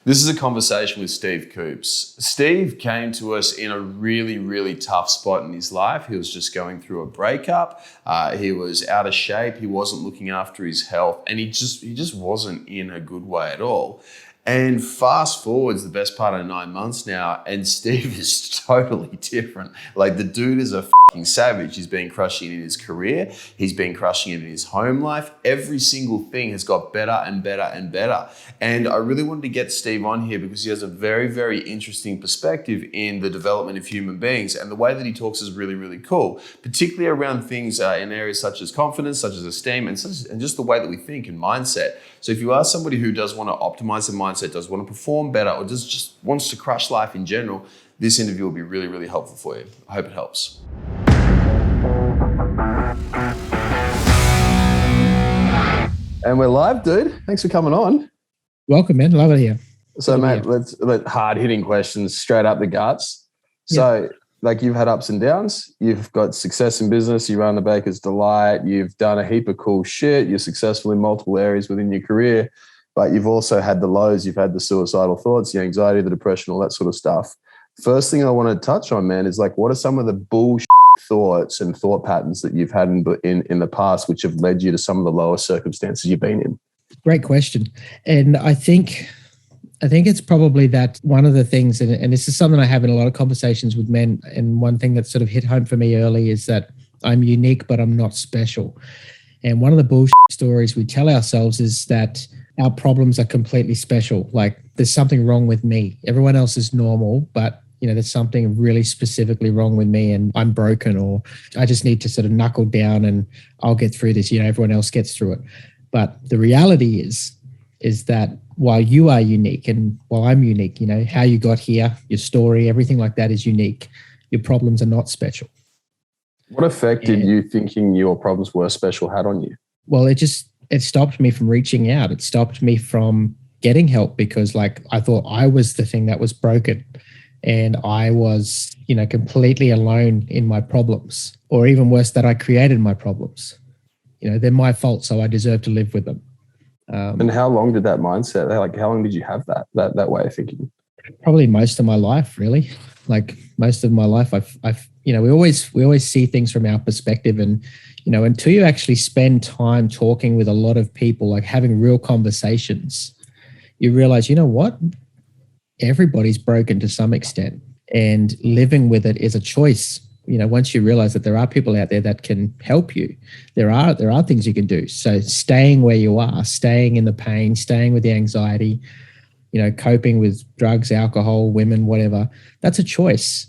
This is a conversation with Steve Coops. Steve came to us in a really, really tough spot in his life. He was just going through a breakup. He was out of shape. He wasn't looking after his health, and he just wasn't in a good way at all. And fast forwards the best part of 9 months now, and Steve is totally different. Like, the dude is a fucking savage. He's been crushing it in his career. He's been crushing it in his home life. Every single thing has got better and better and better. And I really wanted to get Steve on here because he has a very, very interesting perspective in the development of human beings. And the way that he talks is really, really cool, particularly around things in areas such as confidence, such as esteem, and just the way that we think and mindset. So if you are somebody who does want to optimize their mindset, does want to perform better, or just wants to crush life in general, this interview will be really, really helpful for you. I hope it helps. And we're live, dude. Thanks for coming on. Welcome, man. Love it here. So, mate, let's hard-hitting questions straight up the guts. So, like, you've had ups and downs. You've got success in business. You run the Baker's Delight. You've done a heap of cool shit. You're successful in multiple areas within your career. But you've also had the lows, you've had the suicidal thoughts, the anxiety, the depression, all that sort of stuff. First thing I want to touch on, man, is like, what are some of the bullshit thoughts and thought patterns that you've had in the past, which have led you to some of the lowest circumstances you've been in? Great question. And I think it's probably that one of the things, and this is something I have in a lot of conversations with men, and one thing that sort of hit home for me early is that I'm unique, but I'm not special. And one of the bullshit stories we tell ourselves is that our problems are completely special. Like, there's something wrong with me. Everyone else is normal, but there's something really specifically wrong with me, and I'm broken, or I just need to sort of knuckle down and I'll get through this. Everyone else gets through it. But the reality is that while you are unique and while I'm unique, how you got here, your story, everything like that is unique. Your problems are not special. What effect did you thinking your problems were special had on you? Well, it stopped me from reaching out. It stopped me from getting help because, like, I thought I was the thing that was broken, and I was, completely alone in my problems, or even worse, that I created my problems. They're my fault, so I deserve to live with them. And how long did that mindset, how long did you have that way of thinking? Probably most of my life, really. Like, most of my life, we always see things from our perspective, and until you actually spend time talking with a lot of people, like having real conversations, you realize, what? Everybody's broken to some extent, and living with it is a choice. Once you realize that there are people out there that can help you, there are things you can do. So staying where you are, staying in the pain, staying with the anxiety, coping with drugs, alcohol, women, whatever, that's a choice.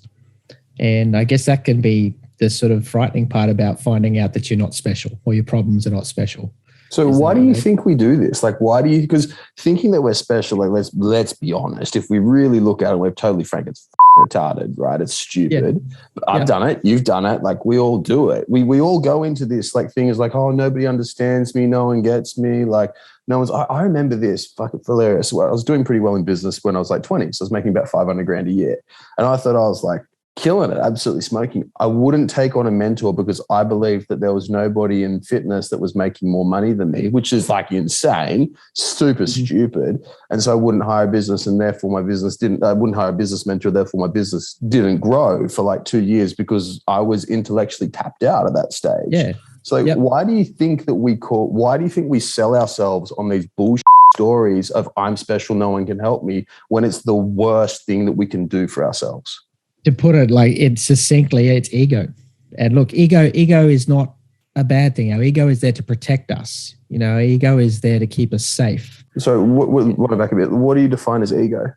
And I guess that can be the sort of frightening part about finding out that you're not special, or your problems are not special. So why do you think we do this? Like, because thinking that we're special, like, let's be honest, if we really look at it, we're totally frank, it's retarded, right? It's stupid. Yeah. But I've done it. You've done it. Like, we all do it. We all go into this, like, thing is like, oh, nobody understands me. No one gets me. Like, no one's, I remember this, fucking hilarious. Well, I was doing pretty well in business when I was like 20. So I was making about 500 grand a year. And I thought I was like, killing it, absolutely smoking. I wouldn't take on a mentor because I believed that there was nobody in fitness that was making more money than me, which is like insane, super stupid. And so I wouldn't hire a business, and therefore I wouldn't hire a business mentor. Therefore my business didn't grow for like 2 years because I was intellectually tapped out at that stage. Yeah. So why do you think we sell ourselves on these bullshit stories of I'm special, no one can help me, when it's the worst thing that we can do for ourselves? To put it succinctly, it's ego. And look, ego is not a bad thing. Our ego is there to protect us. Our ego is there to keep us safe. So what back a bit? What do you define as ego?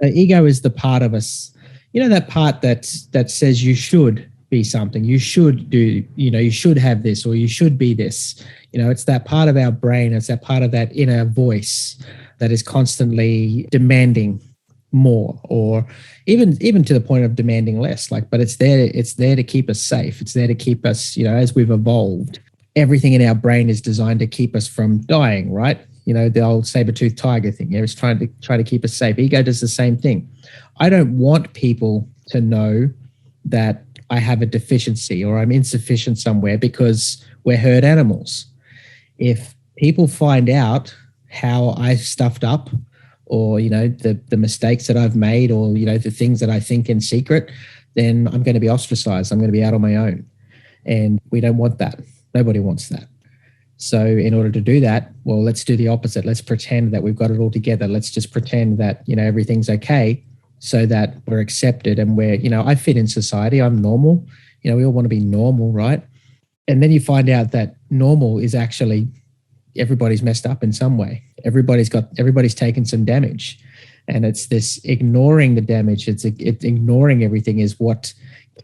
So ego is the part of us, that part that says you should be something, you should do, you should have this, or you should be this. It's that part of our brain. It's that part of that inner voice that is constantly demanding more, or even to the point of demanding less. But it's there to keep us safe. It's there to keep us, as we've evolved, everything in our brain is designed to keep us from dying, right? The old saber-toothed tiger thing. It's trying to keep us safe. Ego does the same thing. I don't want people to know that I have a deficiency or I'm insufficient somewhere, because we're herd animals. If people find out how I stuffed up, or, the mistakes that I've made, or, the things that I think in secret, then I'm going to be ostracized. I'm going to be out on my own. And we don't want that. Nobody wants that. So in order to do that, well, let's do the opposite. Let's pretend that we've got it all together. Let's just pretend that, everything's okay, so that we're accepted and we're, I fit in society. I'm normal. We all want to be normal, right? And then you find out that normal is actually everybody's messed up in some way. Everybody's taken some damage. And it's this ignoring the damage. It's ignoring everything is what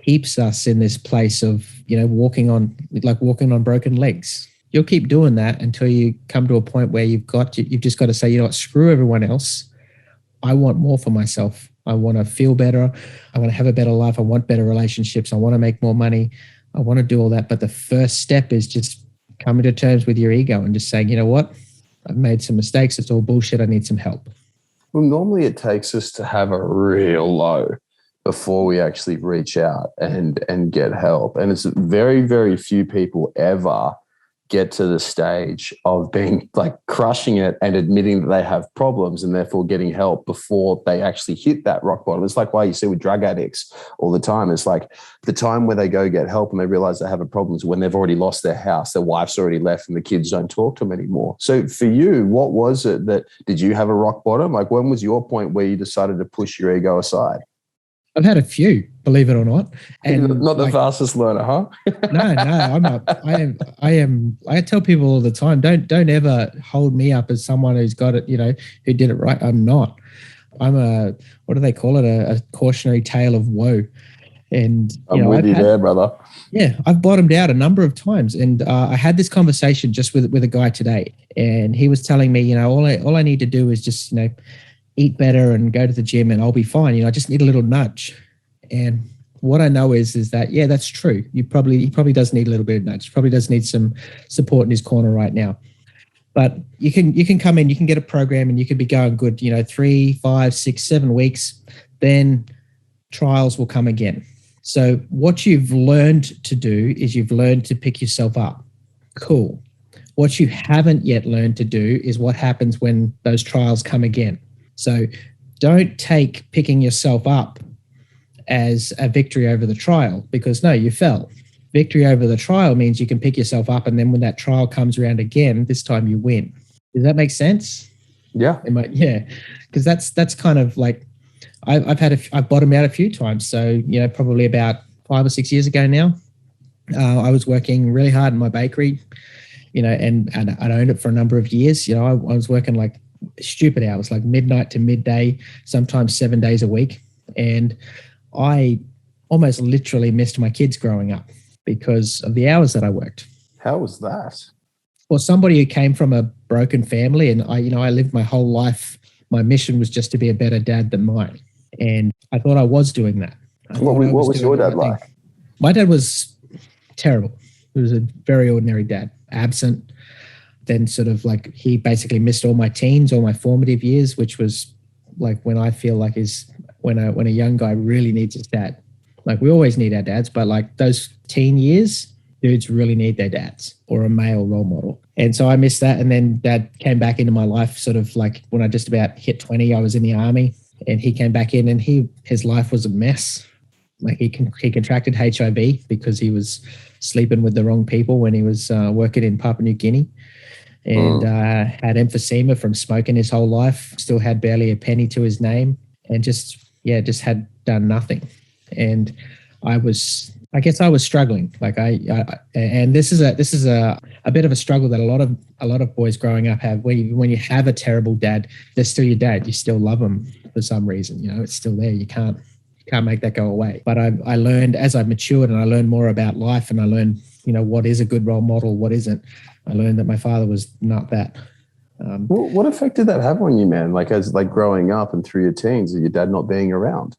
keeps us in this place of, walking on broken legs. You'll keep doing that until you come to a point where you've just got to say, what, screw everyone else. I want more for myself. I want to feel better. I want to have a better life. I want better relationships. I want to make more money. I want to do all that. But the first step is just coming to terms with your ego and just saying, what, I've made some mistakes. It's all bullshit. I need some help. Well, normally it takes us to have a real low before we actually reach out and get help. And it's very, very few people ever get to the stage of being like crushing it and admitting that they have problems and therefore getting help before they actually hit that rock bottom. It's like why you see with drug addicts all the time. It's like the time where they go get help and they realize they have a problem is when they've already lost their house, their wife's already left and the kids don't talk to them anymore. So for you, what was it did you have a rock bottom? Like when was your point where you decided to push your ego aside? I've had a few, believe it or not. And not the fastest learner, huh? No, I'm not. I tell people all the time, don't ever hold me up as someone who's got it, who did it right. I'm not. I'm what do they call it? A cautionary tale of woe. And I'm with you there, brother. Yeah, I've bottomed out a number of times. And I had this conversation just with a guy today, and he was telling me, all I need to do is just, eat better and go to the gym and I'll be fine. I just need a little nudge. And what I know is that, yeah, that's true. He probably does need a little bit of nudge. Probably does need some support in his corner right now. But you can come in, you can get a program and you can be going good, 3, 5, 6, 7 weeks, then trials will come again. So what you've learned to do is you've learned to pick yourself up. Cool. What you haven't yet learned to do is what happens when those trials come again. So don't take picking yourself up as a victory over the trial, because no, you fell. Victory over the trial means you can pick yourself up, and then when that trial comes around again, this time you win. Does that make sense? Yeah. Yeah, because that's kind of like I've bottomed out a few times. So probably about 5 or 6 years ago now, I was working really hard in my bakery, and I'd owned it for a number of years. I was working like stupid hours, like midnight to midday, sometimes 7 days a week. And I almost literally missed my kids growing up because of the hours that I worked. How was that? Well, somebody who came from a broken family, and I lived my whole life. My mission was just to be a better dad than mine. And I thought I was doing that. What was your dad like? My dad was terrible. He was a very ordinary dad, absent. Then sort of like he basically missed all my teens, all my formative years, which was like when I feel like is when a young guy really needs his dad. Like we always need our dads, but like those teen years, dudes really need their dads or a male role model. And so I missed that. And then dad came back into my life sort of like when I just about hit 20, I was in the army, and he came back in and his life was a mess. Like he contracted HIV because he was sleeping with the wrong people when he was working in Papua New Guinea. And had emphysema from smoking his whole life, still had barely a penny to his name, and just had done nothing. And I guess I was struggling. Like and this is a bit of a struggle that a lot of boys growing up have. When you have a terrible dad, they're still your dad. You still love them for some reason. It's still there. You can't make that go away. But I learned as I matured and I learned more about life, and I learned what is a good role model, what isn't. I learned that my father was not that. What effect did that have on you, man? Like as growing up and through your teens, your dad not being around?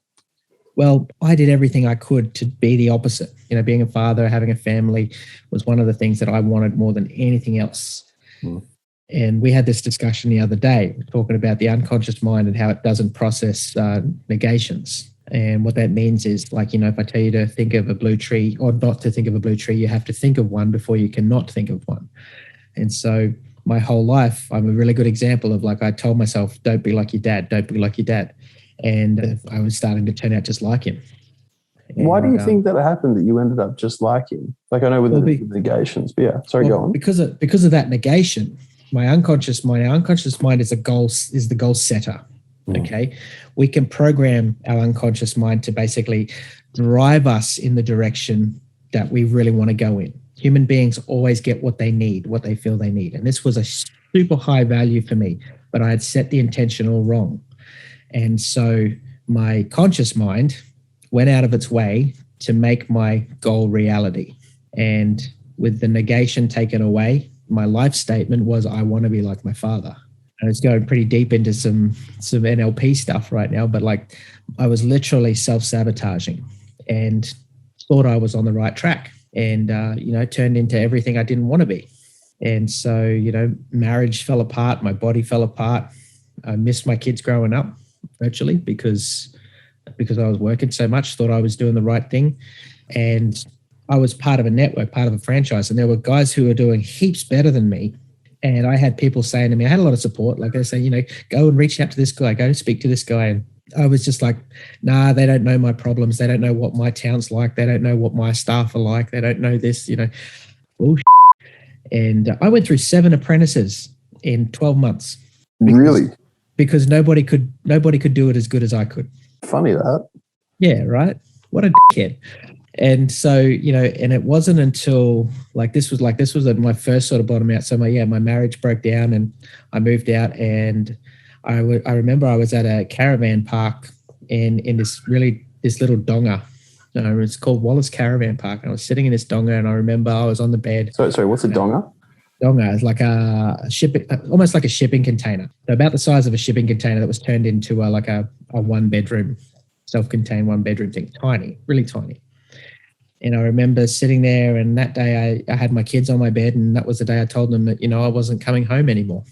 Well, I did everything I could to be the opposite. Being a father, having a family was one of the things that I wanted more than anything else. And we had this discussion the other day, talking about the unconscious mind and how it doesn't process negations. And what that means is if I tell you to think of a blue tree or not to think of a blue tree, you have to think of one before you can not think of one. And so my whole life, I'm a really good example of like, I told myself, don't be like your dad, don't be like your dad. And I was starting to turn out just like him. Why do you think that happened, that you ended up just like him? Like, I know with the negations, but yeah, sorry, go on. Because of that negation, our unconscious mind is the goal setter. Okay. We can program our unconscious mind to basically drive us in the direction that we really want to go in. Human beings always get what they need, what they feel they need. And this was a super high value for me, but I had set the intention all wrong. And so my conscious mind went out of its way to make my goal reality. And with the negation taken away, my life statement was, I want to be like my father. And it's going pretty deep into some NLP stuff right now, but like I was literally self-sabotaging and thought I was on the right track, and, turned into everything I didn't want to be. And so, marriage fell apart. My body fell apart. I missed my kids growing up virtually because I was working so much, thought I was doing the right thing. And I was part of a network, part of a franchise. And there were guys who were doing heaps better than me. And I had people saying to me, I had a lot of support. Like I say, go and reach out to this guy, go and speak to this guy. And I was just like, nah, they don't know my problems. They don't know what my town's like. They don't know what my staff are like. They don't know this, bullsh. And I went through 7 apprentices in 12 months. Really? Because nobody could do it as good as I could. Funny that. Yeah, right. What a dickhead. And so, and it wasn't until this was my first sort of bottom out. So my marriage broke down and I moved out, and I remember I was at a caravan park in this little donga. It's called Wallace Caravan Park. And I was sitting in this donga, and I remember I was on the bed. Sorry, what's a donga? Donga is like almost like a shipping container. So about the size of a shipping container that was turned into a one-bedroom, self-contained one-bedroom thing. Tiny, really tiny. And I remember sitting there, and that day I had my kids on my bed, and that was the day I told them that, I wasn't coming home anymore.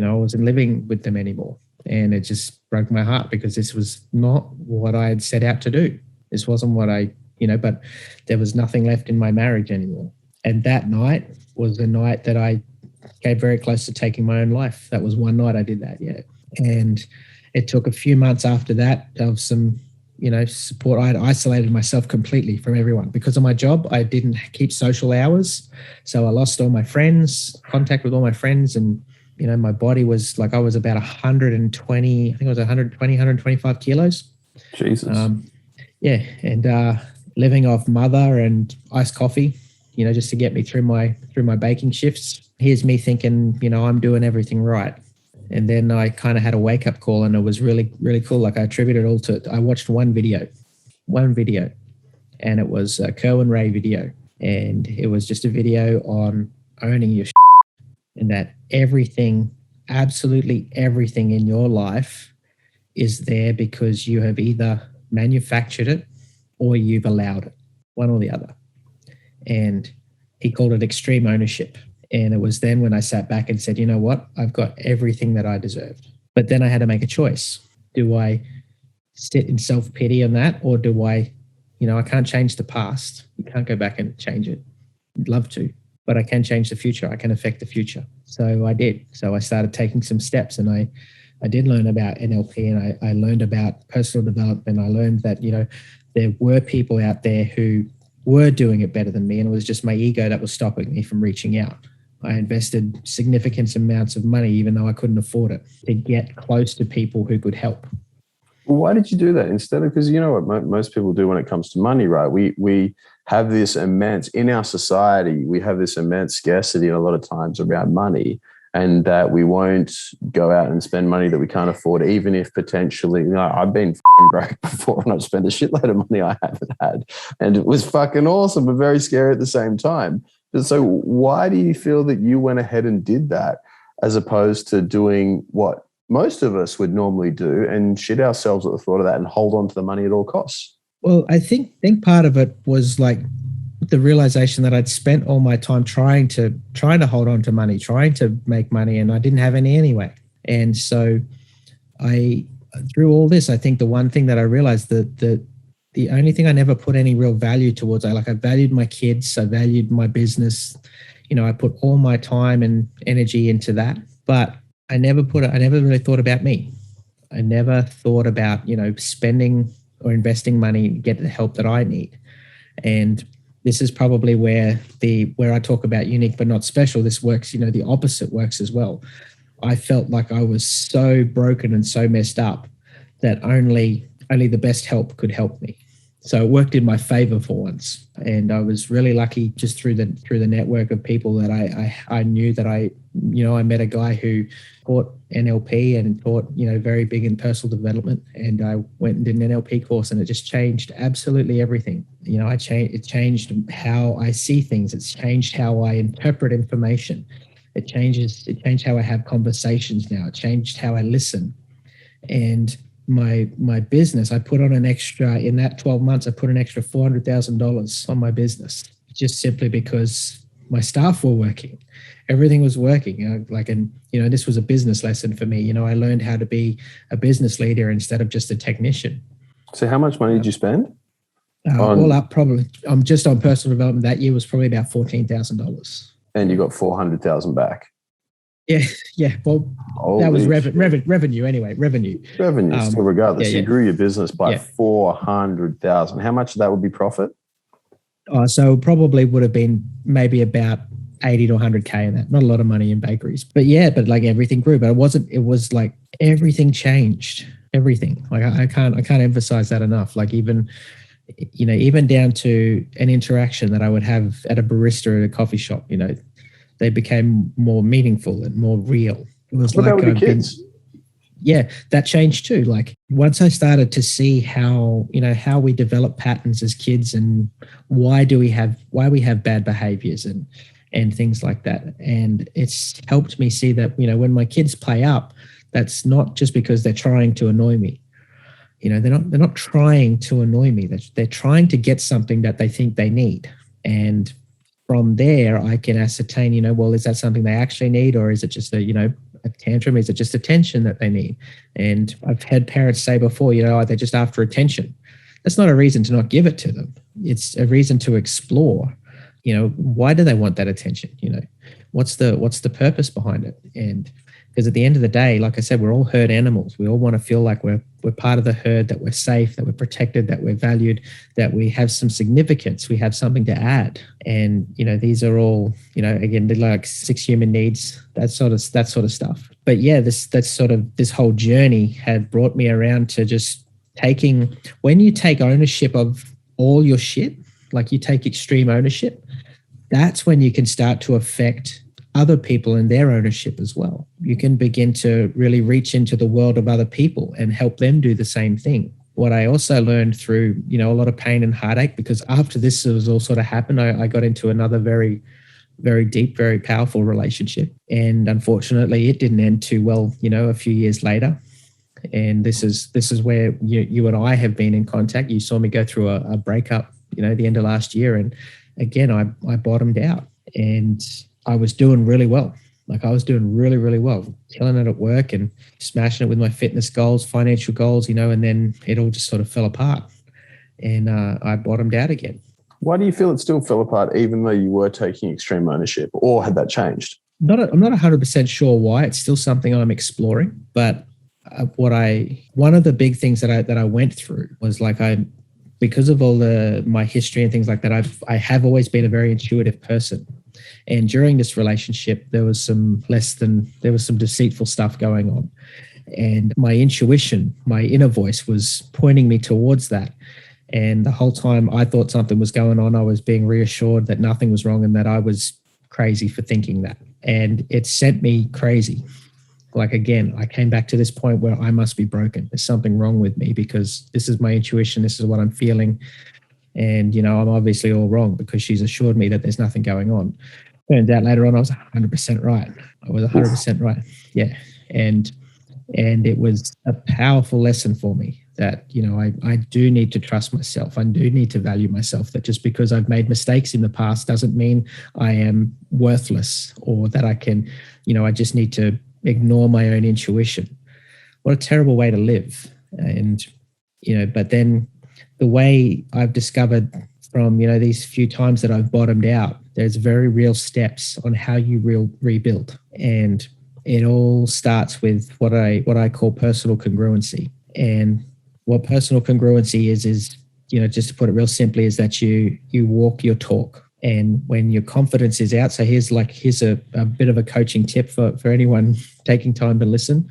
I wasn't living with them anymore. And it just broke my heart, because this was not what I had set out to do. This wasn't what but there was nothing left in my marriage anymore. And that night was the night that I came very close to taking my own life. That was one night I did that, yeah. And it took a few months after that of some support. I had isolated myself completely from everyone because of my job. I didn't keep social hours. So I lost all my friends, contact with all my friends. And, my body was like, I was about 120, I think it was 120, 125 kilos. Jesus. Yeah. And living off mother and iced coffee, just to get me through my baking shifts. Here's me thinking, I'm doing everything right. And then I kind of had a wake up call, and it was really, really cool. Like I attribute it all to, I watched one video, and it was a Kerwin Ray video. And it was just a video on owning your shit, and that everything, absolutely everything in your life is there because you have either manufactured it or you've allowed it, one or the other. And he called it extreme ownership. And it was then when I sat back and said, you know what? I've got everything that I deserved. But then I had to make a choice. Do I sit in self-pity on that, or do I can't change the past. You can't go back and change it. I'd love to, but I can change the future. I can affect the future. So I did. So I started taking some steps, and I did learn about NLP, and I learned about personal development. I learned that, there were people out there who were doing it better than me, and it was just my ego that was stopping me from reaching out. I invested significant amounts of money, even though I couldn't afford it, to get close to people who could help. Well, why did you do that instead of, because you know what most people do when it comes to money, right? We have this immense, in our society, we have this immense scarcity a lot of times around money, and that we won't go out and spend money that we can't afford, even if potentially, I've been broke before and I've spent a shitload of money I haven't had. And it was fucking awesome, but very scary at the same time. So why do you feel that you went ahead and did that, as opposed to doing what most of us would normally do and shit ourselves at the thought of that and hold on to the money at all costs? Well, I think part of it was like the realization that I'd spent all my time trying to hold on to money, trying to make money, and I didn't have any anyway. And so through all this, I think the one thing that I realized, that the only thing I never put any real value towards, I valued my kids, I valued my business, I put all my time and energy into that, but I never really thought about me. I never thought about, spending or investing money to get the help that I need. And this is probably where I talk about unique but not special. This works, the opposite works as well. I felt like I was so broken and so messed up that only the best help could help me. So it worked in my favor for once. And I was really lucky just through the network of people that I knew that I met a guy who taught NLP and taught, very big in personal development. And I went and did an NLP course, and it just changed absolutely everything. It changed how I see things. It's changed how I interpret information. It changed how I have conversations now. It changed how I listen. And my business, I put on an extra, in that 12 months, I put an extra $400,000 on my business, just simply because my staff were working. Everything was working. This was a business lesson for me. I learned how to be a business leader instead of just a technician. So how much money did you spend? All up, probably, just on personal development that year was probably about $14,000. And you got 400,000 back. Yeah. Well, Holy that was shit. revenue anyway. Revenue. Still, regardless, yeah. You grew your business by 400,000. How much of that would be profit? So probably would have been maybe about 80 to 100K in that. Not a lot of money in bakeries, but like everything grew. But it was like everything changed. Everything. Like I can't emphasize that enough. Like even down to an interaction that I would have at a barista at a coffee shop. They became more meaningful and more real. It was what like about with your kids? That changed too. Like once I started to see how we develop patterns as kids and why we have bad behaviors and things like that. And it's helped me see that, when my kids play up, that's not just because they're trying to annoy me. They're not trying to annoy me. They're trying to get something that they think they need. And from there, I can ascertain, is that something they actually need, or is it just a tantrum? Is it just attention that they need? And I've had parents say before, they're just after attention. That's not a reason to not give it to them. It's a reason to explore. Why do they want that attention? What's the purpose behind it? And because at the end of the day, like I said, we're all herd animals. We all want to feel like we're part of the herd, that we're safe, that we're protected, that we're valued, that we have some significance, we have something to add. And, these are all, again, like 6 human needs, that sort of stuff. But yeah, this whole journey had brought me around to just when you take ownership of all your shit, like you take extreme ownership, that's when you can start to affect other people and their ownership as well. You can begin to really reach into the world of other people and help them do the same thing. What I also learned through, a lot of pain and heartache, because after this was all sort of happened, I got into another very, very deep, very powerful relationship. And unfortunately, it didn't end too well, a few years later. And this is where you and I have been in contact. You saw me go through a breakup, the end of last year. And again, I bottomed out, and I was doing really well. Like I was doing really, really well, killing it at work and smashing it with my fitness goals, financial goals, and then it all just sort of fell apart, and I bottomed out again. Why do you feel it still fell apart, even though you were taking extreme ownership, or had that changed? I'm not 100% sure why. It's still something I'm exploring. But one of the big things that I went through was because of all my history and things like that, I have always been a very intuitive person. And during this relationship, there was some deceitful stuff going on. And my intuition, my inner voice was pointing me towards that. And the whole time I thought something was going on, I was being reassured that nothing was wrong and that I was crazy for thinking that. And it sent me crazy. Like, again, I came back to this point where I must be broken. There's something wrong with me because this is my intuition. This is what I'm feeling. And, I'm obviously all wrong because she's assured me that there's nothing going on. Turned out later on, I was 100% right. I was 100% right. Yeah. And it was a powerful lesson for me that, I do need to trust myself. I do need to value myself, that just because I've made mistakes in the past doesn't mean I am worthless or that I can, I just need to ignore my own intuition. What a terrible way to live. And, but then the way I've discovered from, these few times that I've bottomed out, There's very real steps on how you rebuild. And it all starts with what I call personal congruency. And what personal congruency is, just to put it real simply, is that you walk your talk. And when your confidence is out, so here's a bit of a coaching tip for anyone taking time to listen.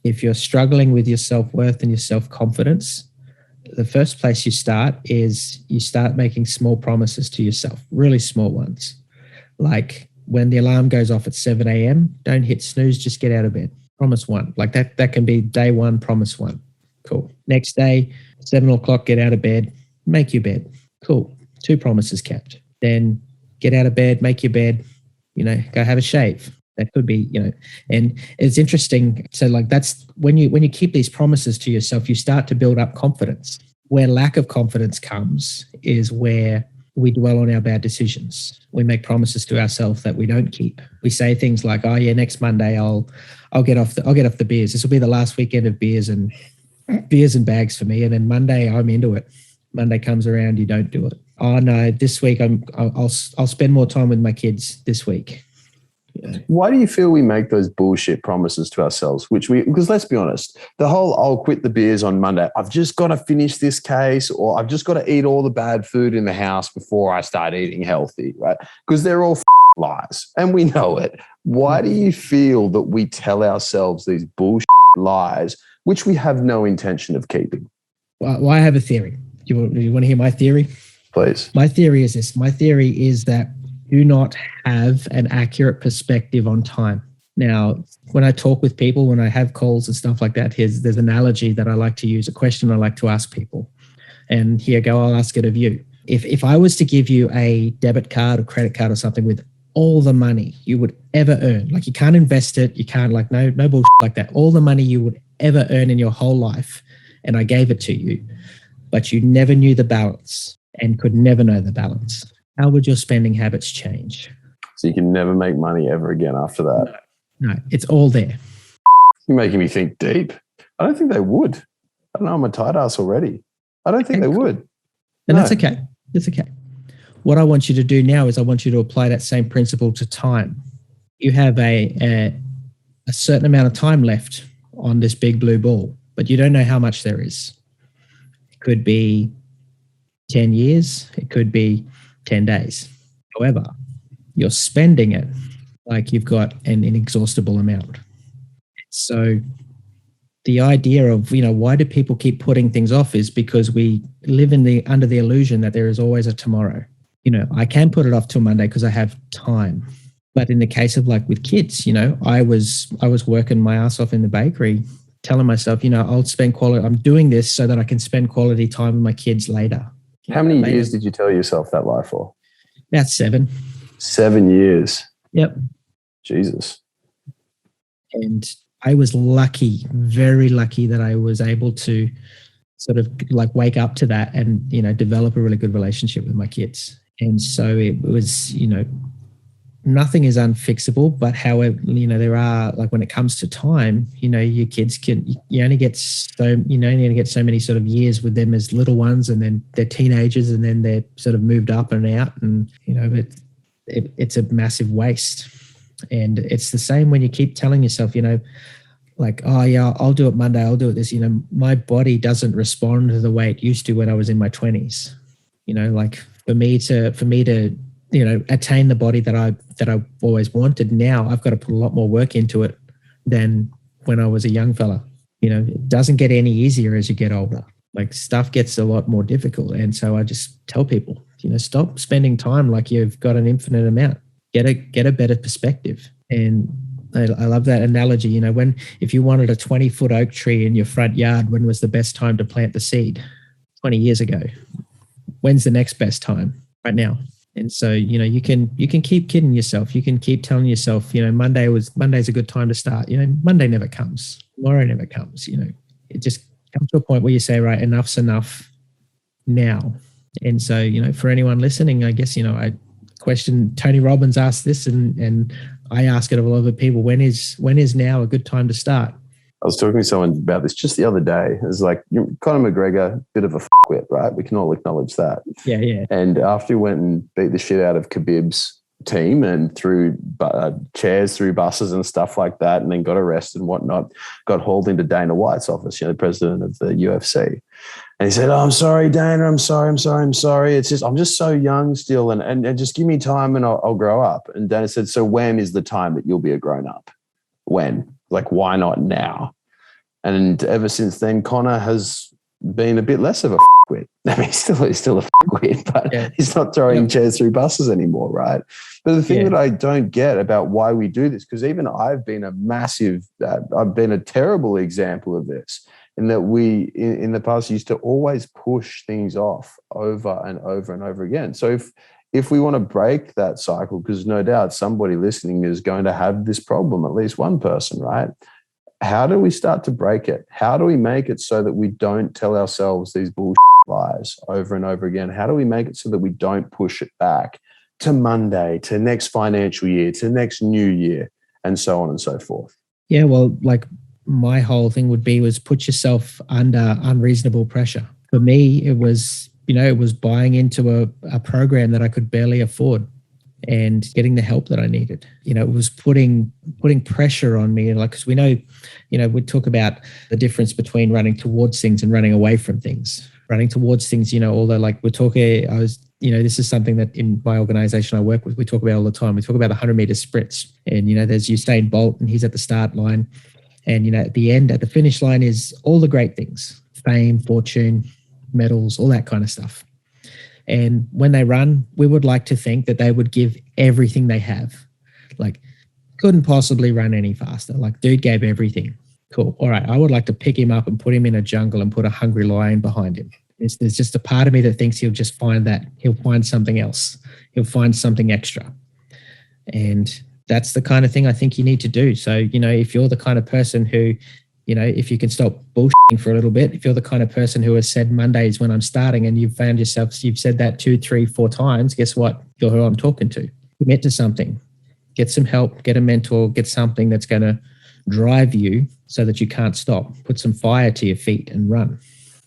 If you're struggling with your self-worth and your self-confidence, the first place you start is you start making small promises to yourself, really small ones. Like when the alarm goes off at 7 a.m., don't hit snooze, just get out of bed. Promise one. Like that can be day one, promise one. Cool. Next day, 7 o'clock, get out of bed, make your bed. Cool. 2 promises kept. Then get out of bed, make your bed, go have a shave. That could be, and it's interesting. So that's when you keep these promises to yourself, you start to build up confidence. Where lack of confidence comes is where we dwell on our bad decisions. We make promises to ourselves that we don't keep. We say things like, "Oh yeah, next Monday I'll get off the beers. This will be the last weekend of beers and bags for me." And then Monday I'm into it. Monday comes around, you don't do it. "Oh no, this week I'll spend more time with my kids this week." Yeah. Why do you feel we make those bullshit promises to ourselves? Because let's be honest, the whole "I'll quit the beers on Monday, I've just got to finish this case, or I've just got to eat all the bad food in the house before I start eating healthy," right? Because they're all lies and we know it. Why do you feel that we tell ourselves these bullshit lies, which we have no intention of keeping? Well, I have a theory. You want to hear my theory? Please. My theory is this. My theory is that do not have an accurate perspective on time. Now, when I talk with people, when I have calls and stuff like that, there's an analogy that I like to use, a question I like to ask people. And here go, I'll ask it of you. If I was to give you a debit card or credit card or something with all the money you would ever earn, like you can't invest it, you can't no bullshit like that, all the money you would ever earn in your whole life, and I gave it to you, but you never knew the balance and could never know the balance, how would your spending habits change? So you can never make money ever again after that? No, it's all there. You're making me think deep. I don't think they would. I don't know, I'm a tight ass already. I don't think they would. And that's okay. That's okay. What I want you to do now is I want you to apply that same principle to time. You have a certain amount of time left on this big blue ball, but you don't know how much there is. It could be 10 years. It could be 10 days. However, you're spending it like you've got an inexhaustible amount. So the idea of, why do people keep putting things off is because we live under the illusion that there is always a tomorrow. I can put it off till Monday because I have time. But in the case of with kids, I was working my ass off in the bakery, telling myself, I'll spend quality. I'm doing this so that I can spend quality time with my kids later. How many years did you tell yourself that lie for? About 7. 7 years. Yep. Jesus. And I was lucky, very lucky that I was able to sort of wake up to that and, develop a really good relationship with my kids. And so it was, nothing is unfixable, but however, there are, when it comes to time, your kids you only get so many sort of years with them as little ones, and then they're teenagers, and then they're sort of moved up and out, and, it's a massive waste. And it's the same when you keep telling yourself, "Oh yeah, I'll do it Monday, I'll do it this," my body doesn't respond to the way it used to when I was in my 20s. For me to attain the body that I always wanted, now I've got to put a lot more work into it than when I was a young fella. It doesn't get any easier as you get older. Stuff gets a lot more difficult. And so I just tell people, stop spending time like you've got an infinite amount. Get a better perspective. And I love that analogy. If you wanted a 20-foot oak tree in your front yard, when was the best time to plant the seed? 20 years ago. When's the next best time? Right now. And so, you can keep kidding yourself. You can keep telling yourself, Monday's a good time to start. Monday never comes. Tomorrow never comes. It just comes to a point where you say, right, enough's enough now. And so, for anyone listening, I guess, I question, Tony Robbins asked this, and I ask it of a lot of people, when is now a good time to start? I was talking to someone about this just the other day. It's like, Conor McGregor, bit of a fuckwit, right? We can all acknowledge that. Yeah. And after he went and beat the shit out of Khabib's team and threw chairs through buses and stuff like that, and then got arrested and whatnot, got hauled into Dana White's office, the president of the UFC. And he said, "Oh, I'm sorry, Dana. I'm sorry. It's just, I'm just so young still, and just give me time and I'll grow up." And Dana said, "So when is the time that you'll be a grown up? When? Like, why not now?" And ever since then, Conor has been a bit less of a fuckwit. I mean, he's still a fuckwit, but he's not throwing chairs through buses anymore, right? But the thing that I don't get about why we do this, because even I've been I've been a terrible example of this, in that we, in the past, used to always push things off over and over and over again. So if we want to break that cycle, because no doubt somebody listening is going to have this problem, at least one person, right? How do we start to break it? How do we make it so that we don't tell ourselves these bullshit lies over and over again? How do we make it so that we don't push it back to Monday, to next financial year, to next new year, and so on and so forth? Yeah, well, like my whole thing was put yourself under unreasonable pressure. For me, it was, it was buying into a program that I could barely afford and getting the help that I needed. It was putting pressure on me, like, because we know, we talk about the difference between running towards things and running away from things. Running towards things, although like we're talking, this is something that in my organization I work with, we talk about all the time. We talk about 100-meter sprints, and there's Usain Bolt, and he's at the start line, and at the end, at the finish line, is all the great things: fame, fortune, medals, all that kind of stuff. And when they run, we would like to think that they would give everything they have. Like, couldn't possibly run any faster. Like, dude gave everything. Cool. All right. I would like to pick him up and put him in a jungle and put a hungry lion behind him. There's just a part of me that thinks he'll just find that. He'll find something else. He'll find something extra. And that's the kind of thing I think you need to do. So, if you're the kind of person who, if you can stop bullshitting for a little bit, if you're the kind of person who has said Mondays when I'm starting, and you've found yourself, you've said that 2, 3, 4 times, guess what? You're who I'm talking to. Commit to something. Get some help, get a mentor, get something that's going to drive you so that you can't stop. Put some fire to your feet and run.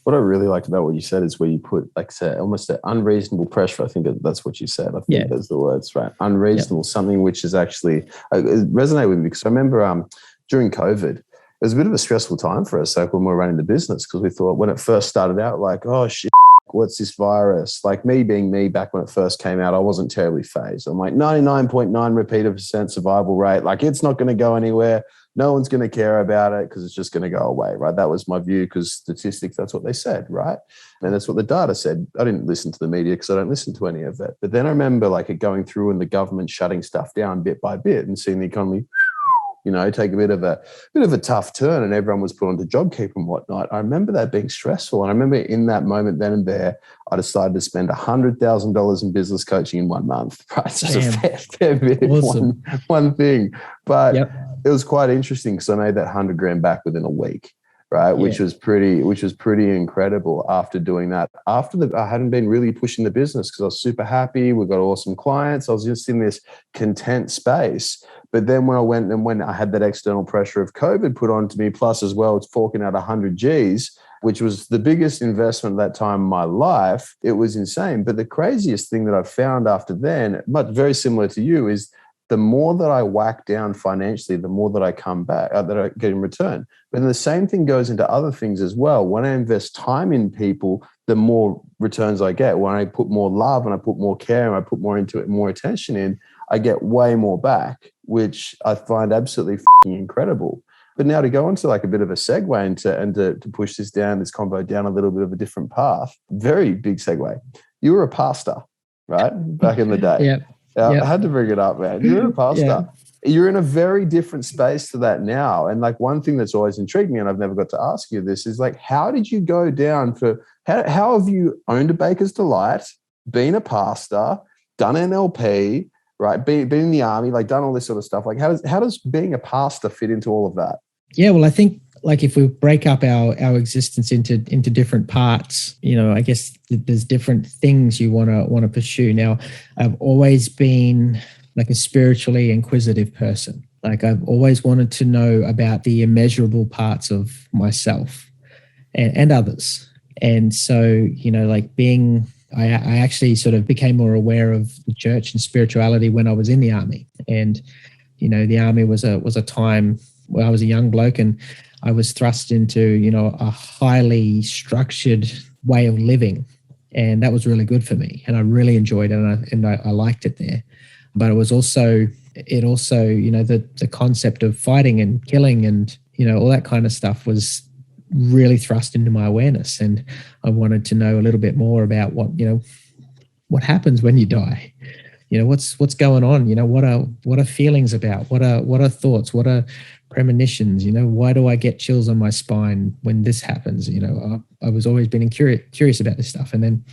What I really liked about what you said is where you put, like, say, almost an unreasonable pressure. I think that's what you said. I think those are the words, right? Unreasonable, something which is actually, it resonated with me, because I remember during COVID, it was a bit of a stressful time for us, like when we were running the business, because we thought, when it first started out, like, oh shit, what's this virus? Like, me being me back when it first came out, I wasn't terribly phased. I'm like 99.9 repeated % survival rate. Like, it's not going to go anywhere. No one's going to care about it because it's just going to go away, right? That was my view, because statistics, that's what they said, right? And that's what the data said. I didn't listen to the media because I don't listen to any of it. But then I remember, like, it going through and the government shutting stuff down bit by bit and seeing the economy, take a bit of a tough turn, and everyone was put onto JobKeeper and whatnot. I remember that being stressful. And I remember in that moment then and there, I decided to spend $100,000 in business coaching in 1 month, right? It's just a fair bit, awesome. one thing. But it was quite interesting, because I made that $100,000 back within a week, right? Which was pretty incredible after doing that. I hadn't been really pushing the business because I was super happy. We got awesome clients. I was just in this content space. But then when I had that external pressure of COVID put onto me, plus as well, it's forking out 100 G's, which was the biggest investment at that time in my life. It was insane. But the craziest thing that I found after then, but very similar to you, is the more that I whack down financially, the more that I come back, that I get in return. But then the same thing goes into other things as well. When I invest time in people, the more returns I get. When I put more love and I put more care and I put more into it, more attention in, I get way more back, which I find absolutely incredible. But now to go into like a bit of a segue and to push this convo down a little bit of a different path, very big segue. You were a pastor, right? Back in the day. I had to bring it up, man. You're a pastor. You're in a very different space to that now. And like, one thing that's always intrigued me, and I've never got to ask you this, is like, how did you go down how have you owned a Baker's Delight, been a pastor, done NLP, right? Been in the army, like done all this sort of stuff. Like, how does being a pastor fit into all of that? Yeah, well, I think like if we break up our existence into different parts, I guess there's different things you want to pursue. Now, I've always been like a spiritually inquisitive person. Like I've always wanted to know about the immeasurable parts of myself and others. And so, like I actually sort of became more aware of the church and spirituality when I was in the army. And, the army was a time where I was a young bloke and I was thrust into, a highly structured way of living. And that was really good for me. And I really enjoyed it and I liked it there. But it also, the concept of fighting and killing and, all that kind of stuff was really thrust into my awareness. And I wanted to know a little bit more about what happens when you die. What's going on? What are feelings about? What are thoughts? What are premonitions? Why do I get chills on my spine when this happens? I was always been curious about this stuff. And then,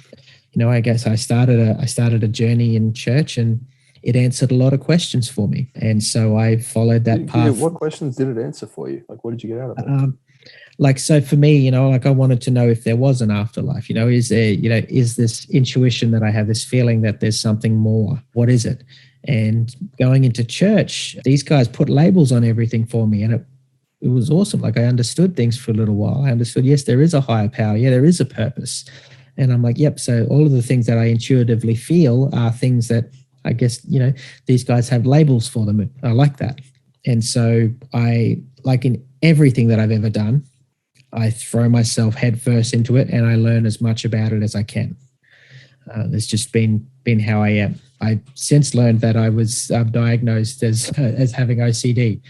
I guess I started a journey in church, and it answered a lot of questions for me. And so I followed that path. What questions did it answer for you? Like, what did you get out of it? So for me, I wanted to know if there was an afterlife. Is there, is this intuition that I have, this feeling that there's something more? What is it? And going into church, these guys put labels on everything for me, and it was awesome. Like I understood things for a little while. I understood, yes, there is a higher power. Yeah, there is a purpose. And I'm like, yep. So all of the things that I intuitively feel are things that I guess, these guys have labels for them. I like that. And so like in everything that I've ever done, I throw myself headfirst into it and I learn as much about it as I can. It's just been how I am. I've since learned that I was diagnosed as having OCD.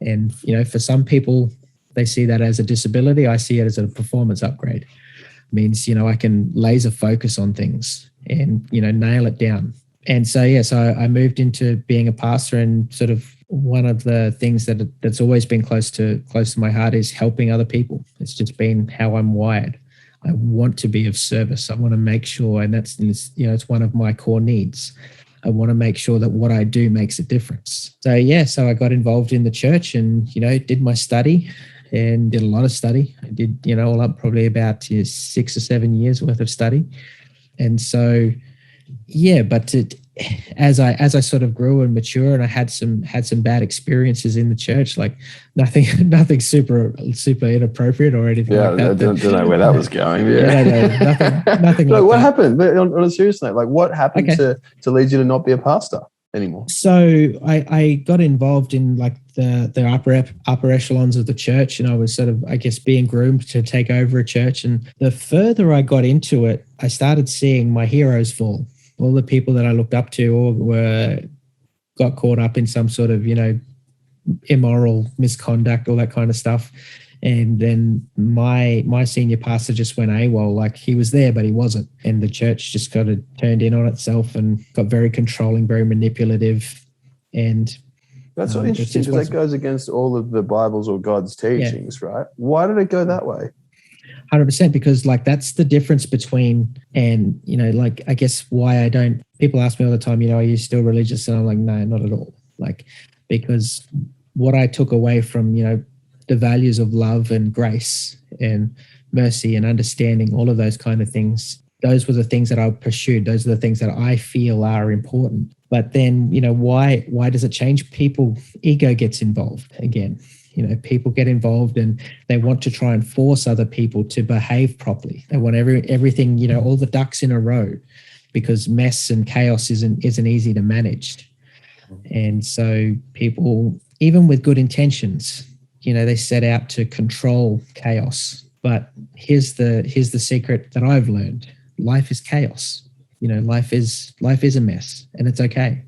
And, for some people, they see that as a disability. I see it as a performance upgrade. It means, I can laser focus on things and, nail it down. And so, I moved into being a pastor, and sort of one of the things that's always been close to my heart is helping other people. It's just been how I'm wired. I want to be of service. I want to make sure, and that's, it's one of my core needs. I want to make sure that what I do makes a difference. So I got involved in the church and, did my study and did a lot of study. I did, all up probably about 6 or 7 years worth of study. And so, but as I sort of grew and mature, and I had some bad experiences in the church, like nothing super inappropriate or anything like that. I don't know where that was going. Nothing like what that. happened? But on a serious note, like what happened to lead you to not be a pastor anymore? So I got involved in like the upper echelons of the church, and I was sort of, I guess, being groomed to take over a church. And the further I got into it, I started seeing my heroes fall. All the people that I looked up to or got caught up in some sort of, immoral misconduct, all that kind of stuff. And then my senior pastor just went AWOL. Like he was there, but he wasn't. And the church just kind of turned in on itself and got very controlling, very manipulative. And that's so interesting, because that goes against all of the Bible's or God's teachings, right? Why did it go that way? 100%, because like that's the difference between, and like I guess why people ask me all the time, are you still religious? And I'm like, no, not at all. Like, because what I took away from, the values of love and grace and mercy and understanding, all of those kind of things, those were the things that I pursued. Those are the things that I feel are important. But then, why does it change? People, ego gets involved again. People get involved and they want to try and force other people to behave properly. They want everything, all the ducks in a row, because mess and chaos isn't easy to manage. And so people, even with good intentions, they set out to control chaos. But here's the secret that I've learned. Life is chaos. Life is a mess, and it's okay.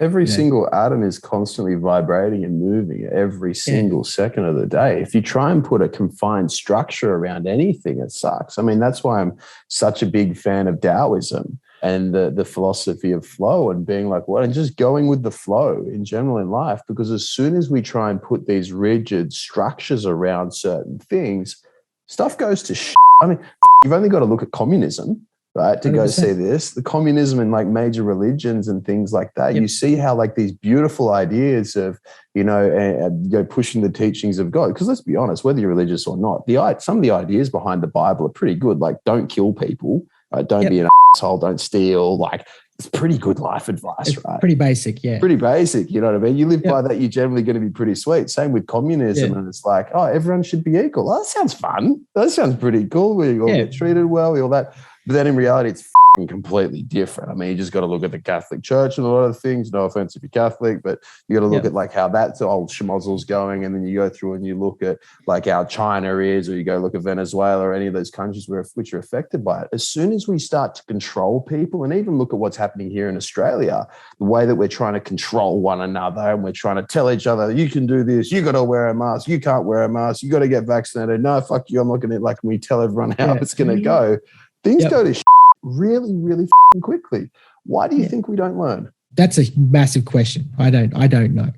Every single atom is constantly vibrating and moving every single second of the day. If you try and put a confined structure around anything, it sucks. I mean, that's why I'm such a big fan of Taoism and the philosophy of flow, and being like, and just going with the flow in general in life. Because as soon as we try and put these rigid structures around certain things, stuff goes to shit. I mean, you've only got to look at communism, right, to 100%. Go see this, the communism and like major religions and things like that. Yep. You see how like these beautiful ideas of, pushing the teachings of God. Because let's be honest, whether you're religious or not, some of the ideas behind the Bible are pretty good. Like, don't kill people, right? Don't be an asshole, don't steal, like, it's pretty good life advice, It's right? pretty basic, yeah. Pretty basic, you know what I mean? You live by that, you're generally going to be pretty sweet. Same with communism, and it's like, oh, everyone should be equal. Oh, that sounds fun. That sounds pretty cool. We all get treated well, we all that. But then in reality, it's completely different. I mean, you just got to look at the Catholic Church and a lot of things. No offense if you're Catholic, but you got to look at like how that old schmozzle's going, and then you go through and you look at like how China is, or you go look at Venezuela or any of those countries which are affected by it. As soon as we start to control people, and even look at what's happening here in Australia, the way that we're trying to control one another, and we're trying to tell each other, you can do this, you got to wear a mask, you can't wear a mask, you got to get vaccinated. No, fuck you, I'm not going to, like, we tell everyone how it's going to go. Things go to really, really quickly. Why do you think we don't learn? That's a massive question. I don't know.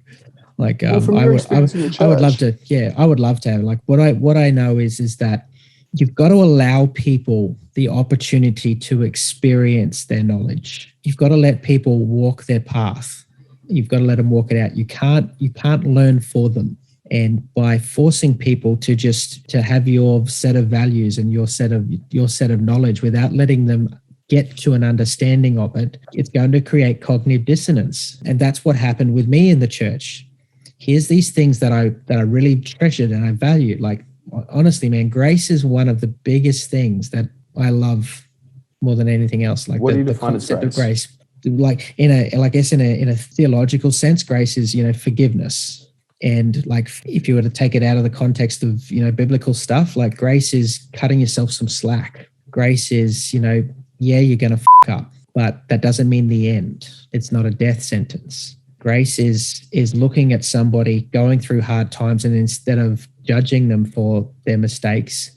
Like, I would love to. Yeah, I would love to have. Like, what I know is that you've got to allow people the opportunity to experience their knowledge. You've got to let people walk their path. You've got to let them walk it out. You can't learn for them. And by forcing people to have your set of values and your set of knowledge without letting them get to an understanding of it, it's going to create cognitive dissonance. And that's what happened with me in the church. Here's these things that I really treasured and I valued. Like, honestly, man, grace is one of the biggest things that I love more than anything else. Like, what do you define as grace? Of grace, like in a theological sense, grace is, forgiveness. And like, if you were to take it out of the context of, biblical stuff, like grace is cutting yourself some slack. Grace is, you're going to fuck up, but that doesn't mean the end. It's not a death sentence. Grace is looking at somebody going through hard times, and instead of judging them for their mistakes,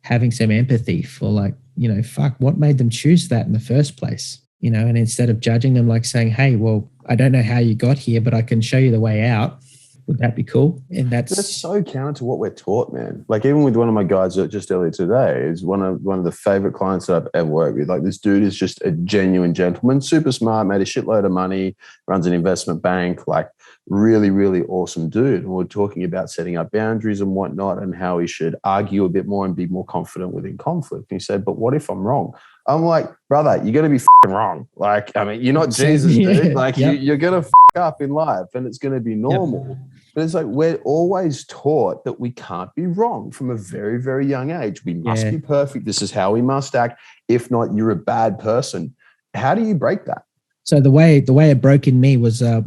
having some empathy for, like, fuck, what made them choose that in the first place? And instead of judging them, like saying, hey, well, I don't know how you got here, but I can show you the way out. Would that be cool? And that's so counter to what we're taught, man. Like, even with one of my guys just earlier today, is one of the favorite clients that I've ever worked with. Like, this dude is just a genuine gentleman, super smart, made a shitload of money, runs an investment bank, like really, really awesome dude. And we're talking about setting up boundaries and whatnot, and how he should argue a bit more and be more confident within conflict. And he said, but what if I'm wrong? I'm like, brother, you're going to be wrong. Like, I mean, you're not Jesus, dude. Like, you're going to up in life, and it's going to be normal. But it's like, we're always taught that we can't be wrong from a very, very young age. We must be perfect. This is how we must act. If not, you're a bad person. How do you break that? So the way it broke in me was we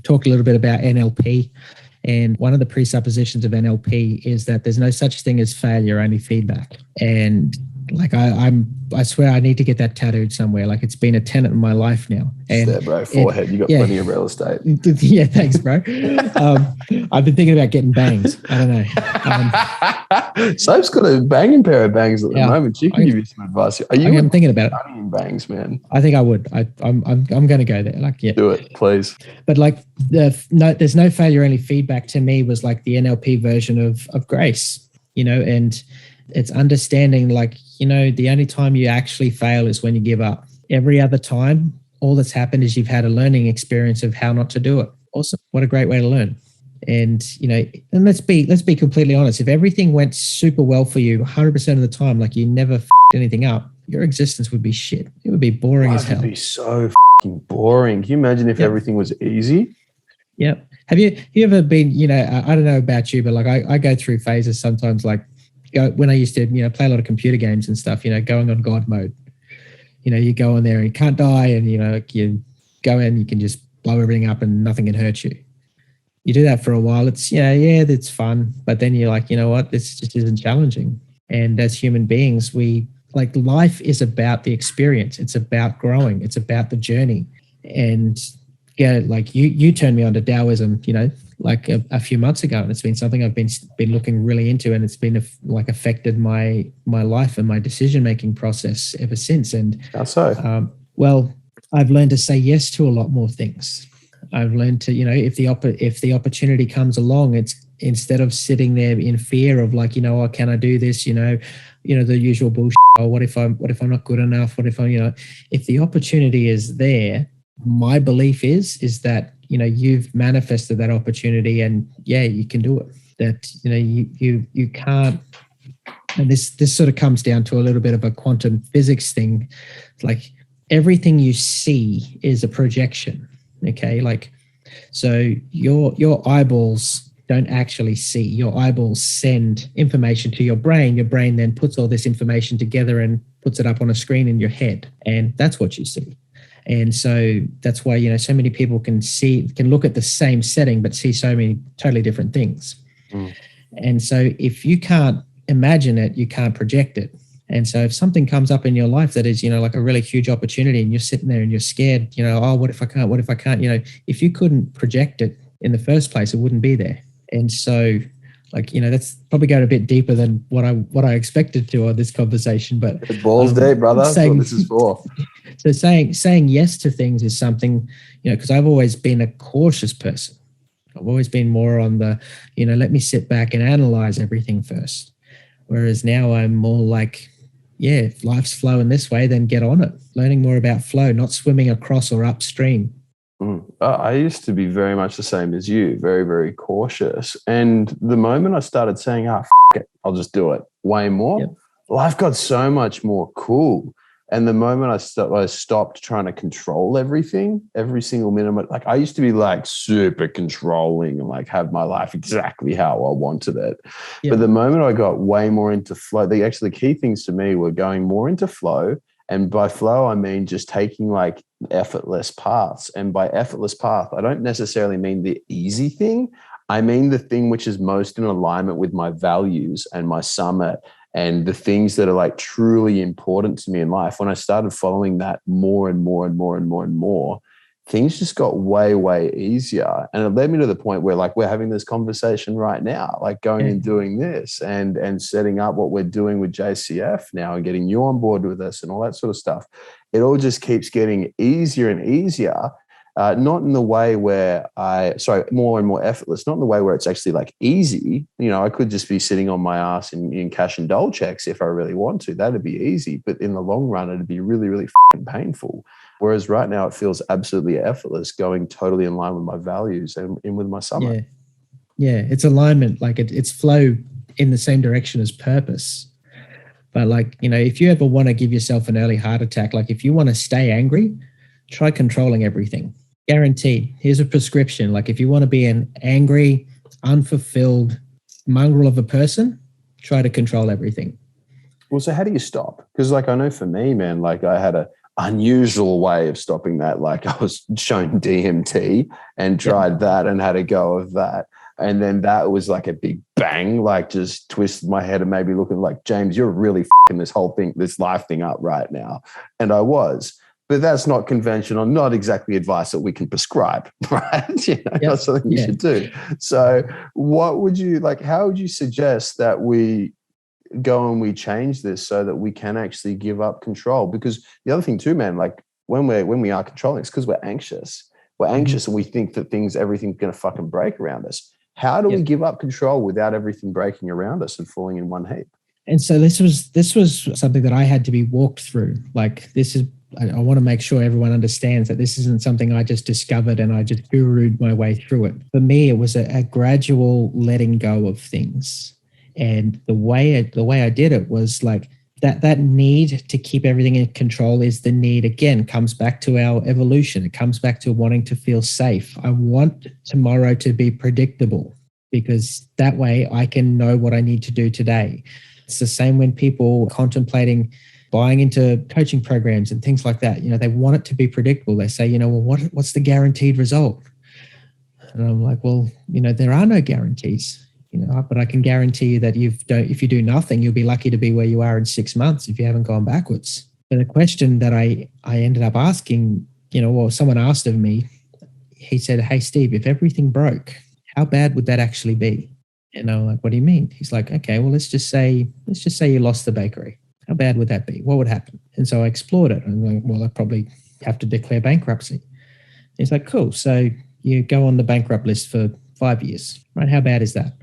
talked a little bit about NLP. And one of the presuppositions of NLP is that there's no such thing as failure, only feedback. And like, I swear I need to get that tattooed somewhere. Like, it's been a tenet in my life now. And there, bro, forehead. You got plenty of real estate. Yeah, thanks, bro. I've been thinking about getting bangs. I don't know. Soap's got a banging pair of bangs at the moment. She can give you some advice. I'm thinking about it. Bangs, man. I think I would. I'm going to go there. Like, yeah, do it, please. But like, there's no failure, only feedback. To me, was like the NLP version of grace. And it's understanding, like, the only time you actually fail is when you give up. Every other time, all that's happened is you've had a learning experience of how not to do it. Awesome. What a great way to learn. And, and let's be completely honest. If everything went super well for you 100% of the time, like you never anything up, your existence would be shit. It would be boring as hell. It would be so boring. Can you imagine if everything was easy? Yep. Have you ever been, I don't know about you, but like I go through phases sometimes, like, when I used to, play a lot of computer games and stuff, going on God mode. You go in there and you can't die, and, you go in, you can just blow everything up and nothing can hurt you. You do that for a while. It's, it's fun. But then you're like, you know what? This just isn't challenging. And as human beings, life is about the experience. It's about growing. It's about the journey. And like you turned me on to Taoism, like a few months ago, and it's been something I've been looking really into, and it's been affected my life and my decision making process ever since. And how so? Well, I've learned to say yes to a lot more things. I've learned to, if the opportunity comes along, it's instead of sitting there in fear of like, oh, can I do this? The usual bullshit. Oh, what if I'm not good enough? What if if the opportunity is there? My belief is that, you've manifested that opportunity, and you can do it. That, you can't, and this sort of comes down to a little bit of a quantum physics thing. Like, everything you see is a projection. Okay. Like, so your eyeballs don't actually see. Your eyeballs send information to your brain. Your brain then puts all this information together and puts it up on a screen in your head. And that's what you see. And so that's why, so many people can look at the same setting, but see so many totally different things. Mm. And so if you can't imagine it, you can't project it. And so if something comes up in your life that is, like a really huge opportunity and you're sitting there and you're scared, oh, what if I can't? What if I can't? If you couldn't project it in the first place, it wouldn't be there. And so that's probably going a bit deeper than what I expected to on this conversation. But it's balls deep, brother. That's what this is for. So saying yes to things is something, because I've always been a cautious person. I've always been more on the, let me sit back and analyze everything first. Whereas now I'm more like, if life's flowing this way, then get on it. Learning more about flow, not swimming across or upstream. I used to be very much the same as you, very, very cautious. And the moment I started saying, it, I'll just do it way more, life got so much more cool. And the moment I stopped trying to control everything, every single minute, like I used to be like super controlling and like have my life exactly how I wanted it. Yeah. But the moment I got way more into flow, the key things to me were going more into flow. And by flow, I mean just taking like effortless paths. And by effortless path, I don't necessarily mean the easy thing. I mean the thing which is most in alignment with my values and my summit and the things that are like truly important to me in life. When I started following that more and more and more and more and more, things just got way, way easier. And it led me to the point where like we're having this conversation right now, like going and doing this and setting up what we're doing with JCF now and getting you on board with us and all that sort of stuff. It all just keeps getting easier and easier. Not in the way where more and more effortless, not in the way where it's actually like easy. I could just be sitting on my ass in cash and dole checks if I really want to. That'd be easy. But in the long run, it'd be really, really painful. Whereas right now it feels absolutely effortless, going totally in line with my values and in with my summit. Yeah. It's alignment. Like it's flow in the same direction as purpose. But like, if you ever want to give yourself an early heart attack, like if you want to stay angry, try controlling everything. Guaranteed. Here's a prescription. Like if you want to be an angry, unfulfilled mongrel of a person, try to control everything. Well, so how do you stop? Because like I know for me, man, like I had a unusual way of stopping that. Like I was shown DMT and tried that and had a go of that. And then that was like a big bang, like just twisted my head and made me looking like, James, you're really f***ing this whole thing, this life thing up right now. And I was. But that's not conventional, not exactly advice that we can prescribe, right? Not something you should do. So what would you like, how would you suggest that we go and we change this so that we can actually give up control? Because the other thing too, man, like when we are controlling, it's because we're anxious. We're anxious and we think that everything's going to fucking break around us. How do we give up control without everything breaking around us and falling in one heap? And so this was something that I had to be walked through. Like I want to make sure everyone understands that this isn't something I just discovered and I just guru'd my way through it. For me, it was a gradual letting go of things. And the way I did it was like that need to keep everything in control is the need, again, comes back to our evolution. It comes back to wanting to feel safe. I want tomorrow to be predictable because that way I can know what I need to do today. It's the same when people contemplating buying into coaching programs and things like that. They want it to be predictable. They say, well, what's the guaranteed result? And I'm like, well, there are no guarantees, but I can guarantee you that if you do nothing, you'll be lucky to be where you are in 6 months if you haven't gone backwards. But the question that I ended up asking, or someone asked of me, he said, hey, Steve, if everything broke, how bad would that actually be? And I'm like, what do you mean? He's like, okay, well, let's just say you lost the bakery. How bad would that be? What would happen? And so I explored it. I'm like, well, I'd probably have to declare bankruptcy. He's like, cool. So you go on the bankrupt list for 5 years, right? How bad is that?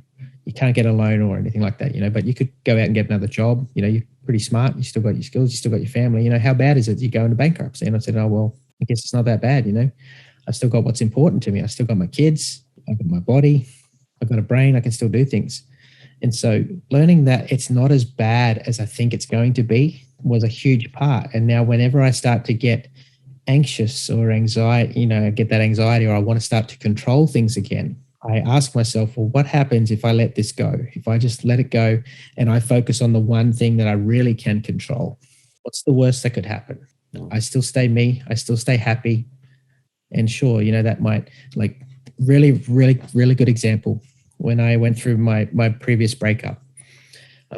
You can't get a loan or anything like that, but you could go out and get another job. You're pretty smart. You still got your skills. You still got your family. How bad is it you go into bankruptcy? And I said, oh, well, I guess it's not that bad. I've still got what's important to me. I've still got my kids. I've got my body. I've got a brain. I can still do things. And so learning that it's not as bad as I think it's going to be was a huge part. And now whenever I start to get anxious or anxiety, I get that anxiety or I want to start to control things again, I ask myself, well, what happens if I let this go? If I just let it go and I focus on the one thing that I really can control, what's the worst that could happen? I still stay me. I still stay happy. And sure, that might really, really, really good example. When I went through my previous breakup,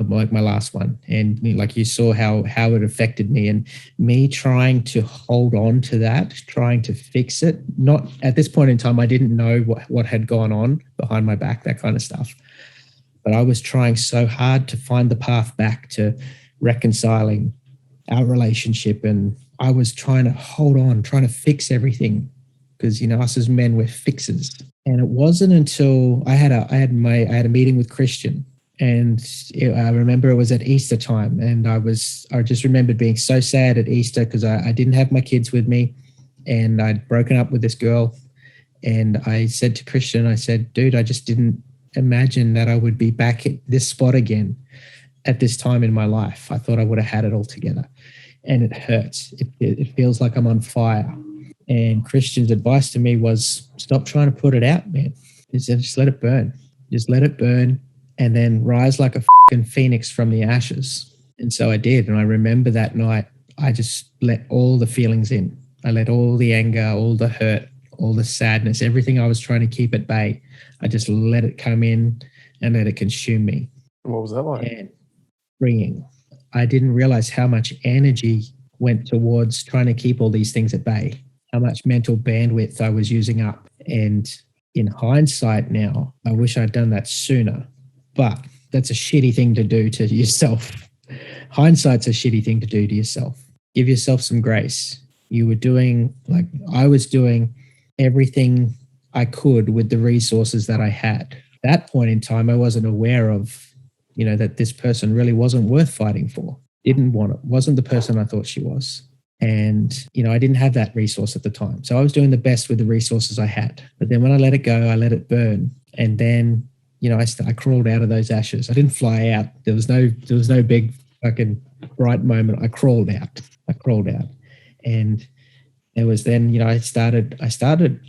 like my last one, and like you saw how it affected me, and me trying to hold on to that, trying to fix it. Not at this point in time, I didn't know what had gone on behind my back, that kind of stuff. But I was trying so hard to find the path back to reconciling our relationship, and I was trying to hold on, trying to fix everything, because us as men, we're fixers. And it wasn't until I had a meeting with Christian. And I remember it was at Easter time, and I just remembered being so sad at Easter because I didn't have my kids with me, and I'd broken up with this girl. And I said to Christian, I said, dude, I just didn't imagine that I would be back at this spot again at this time in my life. I thought I would have had it all together, and it hurts. It feels like I'm on fire. And Christian's advice to me was, stop trying to put it out, man. Just let it burn. Just let it burn. And then rise like a fucking phoenix from the ashes. And so I did. And I remember that night, I just let all the feelings in. I let all the anger, all the hurt, all the sadness, everything I was trying to keep at bay, I just let it come in and let it consume me. What was that like? And freeing. I didn't realize how much energy went towards trying to keep all these things at bay, how much mental bandwidth I was using up. And in hindsight now, I wish I'd done that sooner. But that's a shitty thing to do to yourself. Hindsight's a shitty thing to do to yourself. Give yourself some grace. You were doing, like I was doing, everything I could with the resources that I had. At that point in time, I wasn't aware of, that this person really wasn't worth fighting for. Didn't want it. Wasn't the person I thought she was. And, I didn't have that resource at the time. So I was doing the best with the resources I had. But then when I let it go, I let it burn. And then I crawled out of those ashes. I didn't fly out. There was no big fucking bright moment. I crawled out. And it was then, I started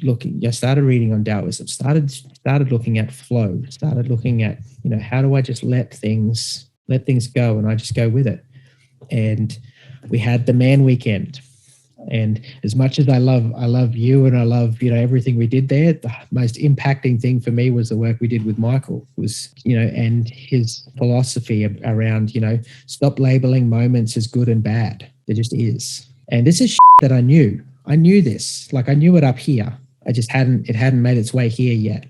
reading on Taoism, started looking at flow, started looking at, how do I just let things go, and I just go with it. And we had the Man Weekend. And as much as I love you, and I love, everything we did there, the most impacting thing for me was the work we did with Michael, and his philosophy around, stop labeling moments as good and bad. There just is. And this is shit that I knew. I knew this, I knew it up here. It hadn't made its way here yet.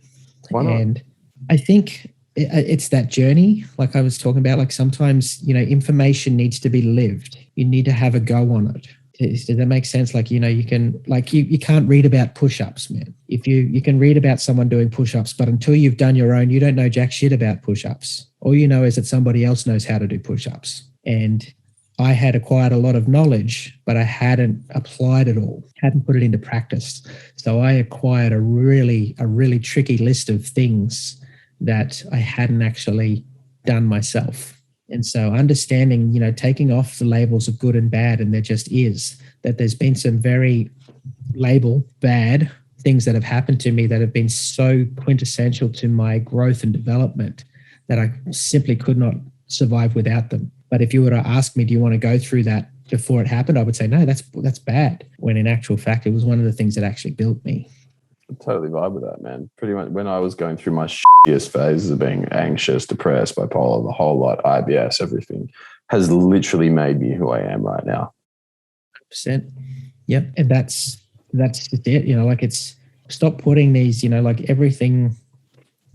Why not? And I think it's that journey, like I was talking about, sometimes, information needs to be lived. You need to have a go on it. Does that make sense? You can, you can't read about push-ups, man. If you can read about someone doing push-ups, but until you've done your own, you don't know jack shit about push-ups. All you know is that somebody else knows how to do push-ups. And I had acquired a lot of knowledge, but I hadn't applied it all, hadn't put it into practice. So I acquired a really tricky list of things that I hadn't actually done myself. And so understanding, taking off the labels of good and bad, and there just is, that there's been some very bad things that have happened to me that have been so quintessential to my growth and development that I simply could not survive without them. But if you were to ask me, do you want to go through that before it happened? I would say, no, that's bad. When in actual fact, it was one of the things that actually built me. I totally vibe with that, man. Pretty much when I was going through my shittiest phases of being anxious, depressed, bipolar, the whole lot, IBS, everything has literally made me who I am right now. 100%. Yep. And that's it. It's stop putting these, everything.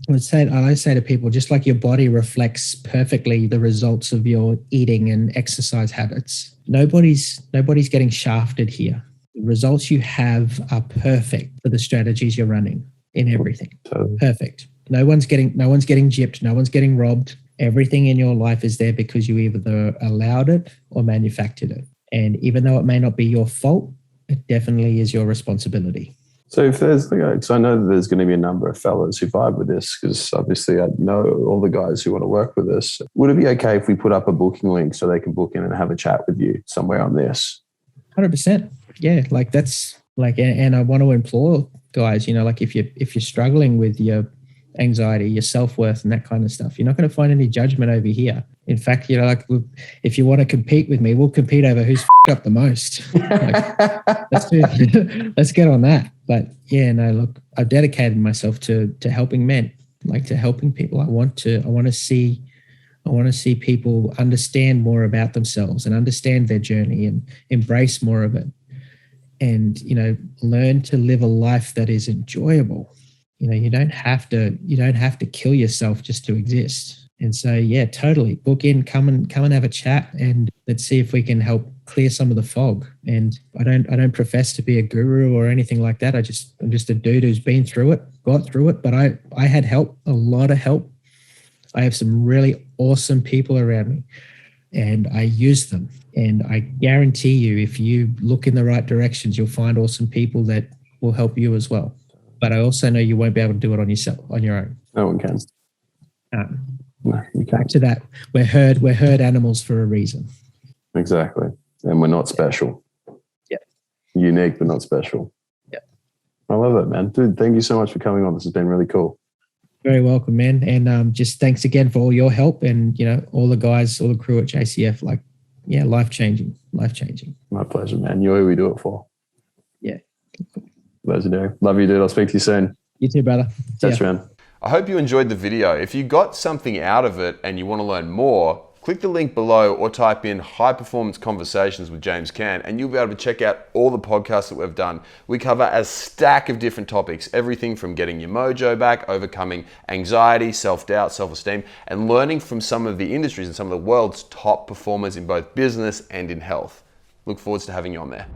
I say to people, just like your body reflects perfectly the results of your eating and exercise habits, nobody's getting shafted here. The results you have are perfect for the strategies you're running in everything. Totally. Perfect. No one's getting gypped. No one's getting robbed. Everything in your life is there because you either allowed it or manufactured it. And even though it may not be your fault, it definitely is your responsibility. So if there's, because I know that there's going to be a number of fellas who vibe with this, because obviously I know all the guys who want to work with us. Would it be okay if we put up a booking link so they can book in and have a chat with you somewhere on this? 100%. yeah, like that's like, and I want to implore guys, you know, like if you're struggling with your anxiety, your self-worth and that kind of stuff, you're not going to find any judgment over here. In fact, you know, like if you want to compete with me, we'll compete over who's up the most. Like, let's get on that. But yeah, no, look, I've dedicated myself to helping men, like to helping people. I want to see people understand more about themselves and understand their journey and embrace more of it. And, you know, learn to live a life that is enjoyable. You know, you don't have to kill yourself just to exist. And so, yeah, totally. Book in, come and have a chat, and let's see if we can help clear some of the fog. And I don't profess to be a guru or anything like that. I'm just a dude who's been through it, got through it. But I had help, a lot of help. I have some really awesome people around me, and I use them. And I guarantee you, if you look in the right directions, you'll find awesome people that will help you as well. But I also know you won't be able to do it on your own. No one can. No, you can't. Back to that, we're herd animals for a reason. Exactly, and we're not special. Yeah, unique but not special. Yeah, I love that, man. Dude, thank you so much for coming on. This has been really cool. Very welcome, man. And just thanks again for all your help, and you know, all the guys, all the crew at JCF. Like, yeah, life changing. My pleasure, man. You're who we do it for. Yeah. Legendary. Love you, dude. I'll speak to you soon. You too, brother. Catch you, man. I hope you enjoyed the video. If you got something out of it and you want to learn more, click the link below or type in High Performance Conversations with James Cant, and you'll be able to check out all the podcasts that we've done. We cover a stack of different topics, everything from getting your mojo back, overcoming anxiety, self-doubt, self-esteem, and learning from some of the industries and some of the world's top performers in both business and in health. Look forward to having you on there.